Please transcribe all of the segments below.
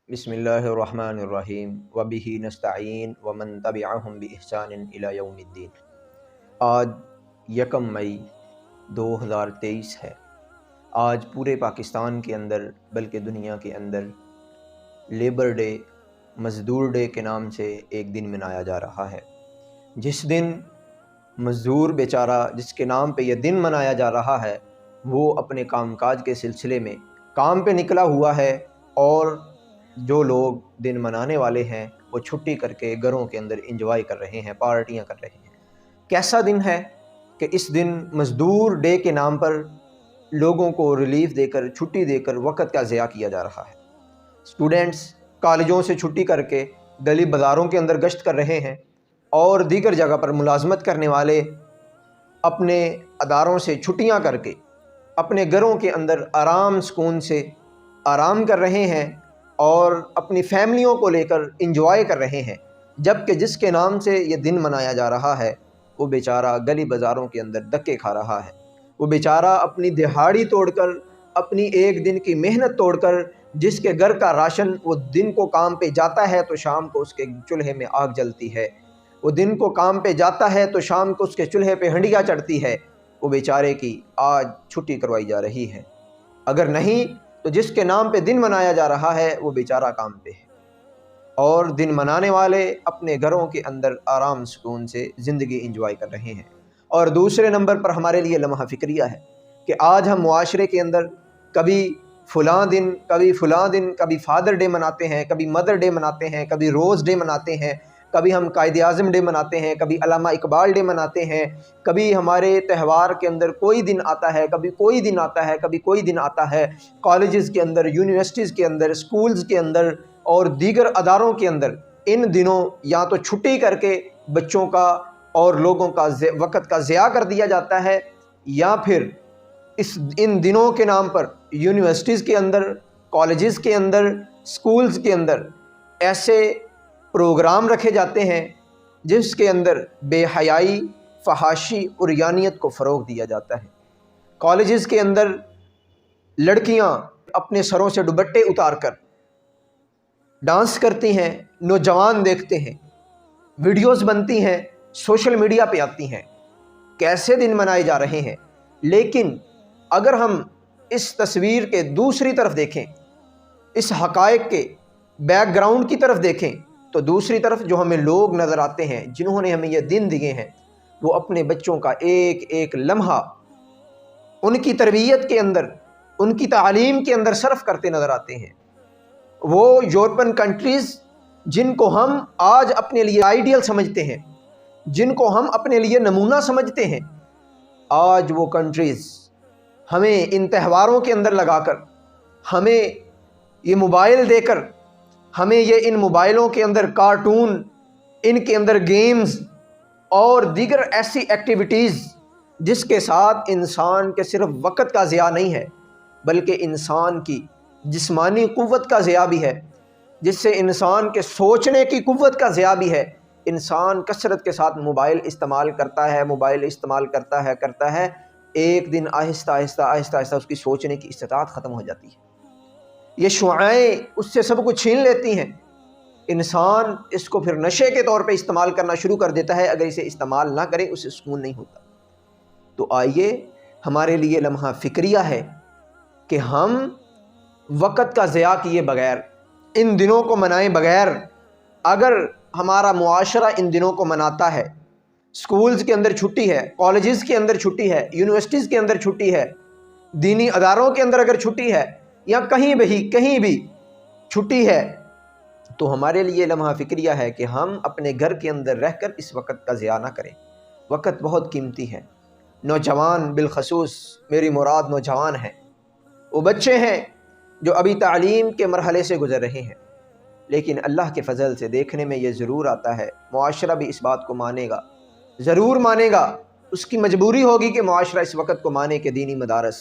بسم اللہ الرحمن الرحیم وبہ نستعین ومن تبعہم بإحسان الی یوم الدین۔ آج 1 مئی 2023 ہے۔ آج پورے پاکستان کے اندر بلکہ دنیا کے اندر لیبر ڈے، مزدور ڈے کے نام سے ایک دن منایا جا رہا ہے، جس دن مزدور بیچارہ جس کے نام پہ یہ دن منایا جا رہا ہے وہ اپنے کام کاج کے سلسلے میں کام پہ نکلا ہوا ہے، اور جو لوگ دن منانے والے ہیں وہ چھٹی کر کے گھروں کے اندر انجوائے کر رہے ہیں، پارٹیاں کر رہے ہیں۔ کیسا دن ہے کہ اس دن مزدور ڈے کے نام پر لوگوں کو ریلیف دے کر، چھٹی دے کر وقت کا ضیاع کیا جا رہا ہے۔ اسٹوڈنٹس کالجوں سے چھٹی کر کے گلی بازاروں کے اندر گشت کر رہے ہیں، اور دیگر جگہ پر ملازمت کرنے والے اپنے اداروں سے چھٹیاں کر کے اپنے گھروں کے اندر آرام سکون سے آرام کر رہے ہیں اور اپنی فیملیوں کو لے کر انجوائے کر رہے ہیں، جبکہ جس کے نام سے یہ دن منایا جا رہا ہے وہ بیچارہ گلی بازاروں کے اندر دھکے کھا رہا ہے۔ وہ بیچارہ اپنی دہاڑی توڑ کر، اپنی ایک دن کی محنت توڑ کر، جس کے گھر کا راشن وہ دن کو کام پہ جاتا ہے تو شام کو اس کے چولہے میں آگ جلتی ہے، وہ دن کو کام پہ جاتا ہے تو شام کو اس کے چولہے پہ ہنڈیاں چڑھتی ہے، وہ بیچارے کی آج چھٹی کروائی جا رہی ہے۔ اگر نہیں تو جس کے نام پہ دن منایا جا رہا ہے وہ بیچارہ کام پہ ہے، اور دن منانے والے اپنے گھروں کے اندر آرام سکون سے زندگی انجوائے کر رہے ہیں۔ اور دوسرے نمبر پر ہمارے لیے لمحہ فکریہ ہے کہ آج ہم معاشرے کے اندر کبھی فلاں دن، کبھی فادر ڈے مناتے ہیں، کبھی مدر ڈے مناتے ہیں، کبھی روز ڈے مناتے ہیں، کبھی ہم قائد اعظم ڈے مناتے ہیں، کبھی علامہ اقبال ڈے مناتے ہیں، کبھی ہمارے تہوار کے اندر کوئی دن آتا ہے، کبھی کوئی دن آتا ہے، کبھی کوئی دن آتا ہے۔ کالجز کے اندر، یونیورسٹیز کے اندر، سکولز کے اندر اور دیگر اداروں کے اندر ان دنوں یا تو چھٹی کر کے بچوں کا اور لوگوں کا وقت کا ضیاع کر دیا جاتا ہے، یا پھر ان دنوں کے نام پر یونیورسٹیز کے اندر، کالجز کے اندر، سکولز کے اندر ایسے پروگرام رکھے جاتے ہیں جس کے اندر بے حیائی، فحاشی اور عریانیت کو فروغ دیا جاتا ہے۔ کالجز کے اندر لڑکیاں اپنے سروں سے دوپٹے اتار کر ڈانس کرتی ہیں، نوجوان دیکھتے ہیں، ویڈیوز بنتی ہیں، سوشل میڈیا پہ آتی ہیں۔ کیسے دن منائے جا رہے ہیں۔ لیکن اگر ہم اس تصویر کے دوسری طرف دیکھیں، اس حقائق کے بیک گراؤنڈ کی طرف دیکھیں، تو دوسری طرف جو ہمیں لوگ نظر آتے ہیں جنہوں نے ہمیں یہ دن دیے ہیں، وہ اپنے بچوں کا ایک ایک لمحہ ان کی تربیت کے اندر، ان کی تعلیم کے اندر صرف کرتے نظر آتے ہیں۔ وہ یورپین کنٹریز جن کو ہم آج اپنے لیے آئیڈیل سمجھتے ہیں، جن کو ہم اپنے لیے نمونہ سمجھتے ہیں، آج وہ کنٹریز ہمیں ان تہواروں کے اندر لگا کر، ہمیں یہ موبائل دے کر، ہمیں یہ ان موبائلوں کے اندر کارٹون، ان کے اندر گیمز اور دیگر ایسی ایکٹیویٹیز جس کے ساتھ انسان کے صرف وقت کا ضیاع نہیں ہے بلکہ انسان کی جسمانی قوت کا ضیاع بھی ہے، جس سے انسان کے سوچنے کی قوت کا ضیاع بھی ہے۔ انسان کثرت کے ساتھ موبائل استعمال کرتا ہے، ایک دن آہستہ آہستہ اس کی سوچنے کی استطاعت ختم ہو جاتی ہے۔ یہ شعاعیں اس سے سب کچھ چھین لیتی ہیں۔ انسان اس کو پھر نشے کے طور پہ استعمال کرنا شروع کر دیتا ہے۔ اگر اسے استعمال نہ کرے اسے سکون نہیں ہوتا۔ تو آئیے ہمارے لیے لمحہ فکریہ ہے کہ ہم وقت کا ضیاع کیے بغیر، ان دنوں کو منائے بغیر، اگر ہمارا معاشرہ ان دنوں کو مناتا ہے، سکولز کے اندر چھٹی ہے، کالجز کے اندر چھٹی ہے، یونیورسٹیز کے اندر چھٹی ہے، دینی اداروں کے اندر اگر چھٹی ہے، یا کہیں بھی چھٹی ہے، تو ہمارے لیے لمحہ فکریہ ہے کہ ہم اپنے گھر کے اندر رہ کر اس وقت کا ضیاع نہ کریں۔ وقت بہت قیمتی ہے۔ نوجوان، بالخصوص میری مراد نوجوان ہیں، وہ بچے ہیں جو ابھی تعلیم کے مرحلے سے گزر رہے ہیں، لیکن اللہ کے فضل سے دیکھنے میں یہ ضرور آتا ہے، معاشرہ بھی اس بات کو مانے گا، ضرور مانے گا، اس کی مجبوری ہوگی کہ معاشرہ اس وقت کو مانے کہ دینی مدارس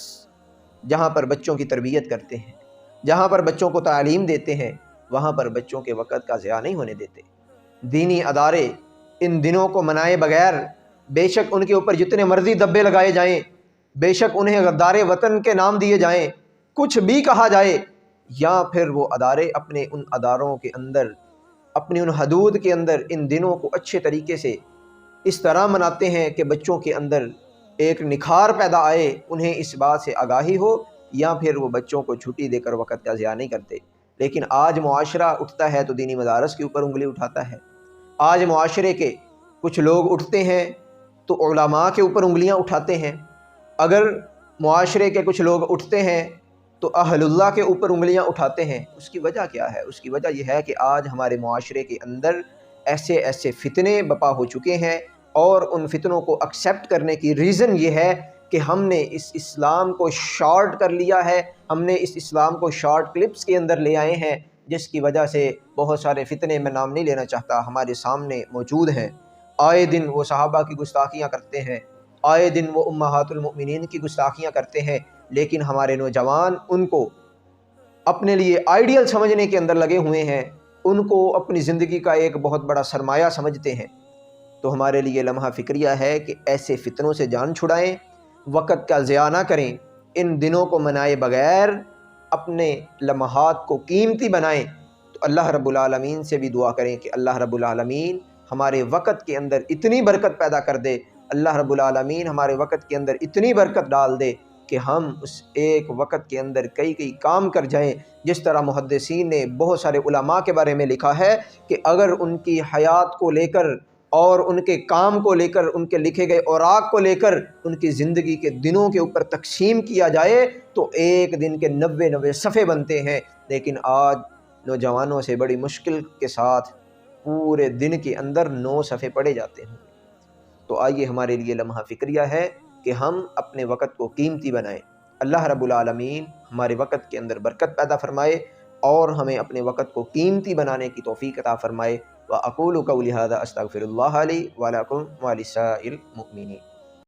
جہاں پر بچوں کی تربیت کرتے ہیں، جہاں پر بچوں کو تعلیم دیتے ہیں، وہاں پر بچوں کے وقت کا ضیاع نہیں ہونے دیتے۔ دینی ادارے ان دنوں کو منائے بغیر، بے شک ان کے اوپر جتنے مرضی دبے لگائے جائیں، بے شک انہیں غدار وطن کے نام دیے جائیں، کچھ بھی کہا جائے، یا پھر وہ ادارے اپنے ان اداروں کے اندر، اپنی ان حدود کے اندر ان دنوں کو اچھے طریقے سے اس طرح مناتے ہیں کہ بچوں کے اندر ایک نکھار پیدا آئے، انہیں اس بات سے آگاہی ہو، یا پھر وہ بچوں کو چھٹی دے کر وقت کا ضیاع نہیں کرتے۔ لیکن آج معاشرہ اٹھتا ہے تو دینی مدارس کے اوپر انگلی اٹھاتا ہے، آج معاشرے کے کچھ لوگ اٹھتے ہیں تو علماء کے اوپر انگلیاں اٹھاتے ہیں، اگر معاشرے کے کچھ لوگ اٹھتے ہیں تو اہل اللہ کے اوپر انگلیاں اٹھاتے ہیں۔ اس کی وجہ کیا ہے؟ اس کی وجہ یہ ہے کہ آج ہمارے معاشرے کے اندر ایسے ایسے فتنے بپا ہو چکے ہیں، اور ان فتنوں کو ایکسیپٹ کرنے کی ریزن یہ ہے کہ ہم نے اس اسلام کو شارٹ کر لیا ہے، ہم نے اس اسلام کو شارٹ کلپس کے اندر لے آئے ہیں، جس کی وجہ سے بہت سارے فتنے، میں نام نہیں لینا چاہتا، ہمارے سامنے موجود ہیں۔ آئے دن وہ صحابہ کی گستاخیاں کرتے ہیں، آئے دن وہ امہات المؤمنین کی گستاخیاں کرتے ہیں، لیکن ہمارے نوجوان ان کو اپنے لیے آئیڈیل سمجھنے کے اندر لگے ہوئے ہیں، ان کو اپنی زندگی کا ایک بہت بڑا سرمایہ سمجھتے ہیں۔ تو ہمارے لیے لمحہ فکریہ ہے کہ ایسے فتنوں سے جان چھڑائیں، وقت کا ضیاع نہ کریں، ان دنوں کو منائے بغیر اپنے لمحات کو قیمتی بنائیں۔ تو اللہ رب العالمین سے بھی دعا کریں کہ اللہ رب العالمین ہمارے وقت کے اندر اتنی برکت پیدا کر دے، اللہ رب العالمین ہمارے وقت کے اندر اتنی برکت ڈال دے کہ ہم اس ایک وقت کے اندر کئی کام کر جائیں۔ جس طرح محدثین نے بہت سارے علماء کے بارے میں لکھا ہے کہ اگر ان کی حیات کو لے کر اور ان کے کام کو لے کر، ان کے لکھے گئے اوراق کو لے کر ان کی زندگی کے دنوں کے اوپر تقسیم کیا جائے تو ایک دن کے 90 صفحے بنتے ہیں، لیکن آج نوجوانوں سے بڑی مشکل کے ساتھ پورے دن کے اندر 9 صفحے پڑھے جاتے ہیں۔ تو آئیے ہمارے لیے لمحہ فکریہ ہے کہ ہم اپنے وقت کو قیمتی بنائیں۔ اللہ رب العالمین ہمارے وقت کے اندر برکت پیدا فرمائے اور ہمیں اپنے وقت کو قیمتی بنانے کی توفیق عطا فرمائے۔ وَأَقُولُ قَوْلِي هَذَا أَسْتَغْفِرُ اللَّهَ لِي وَلَكُمْ وَلِسَائِرِ الْمُؤْمِنِينَ۔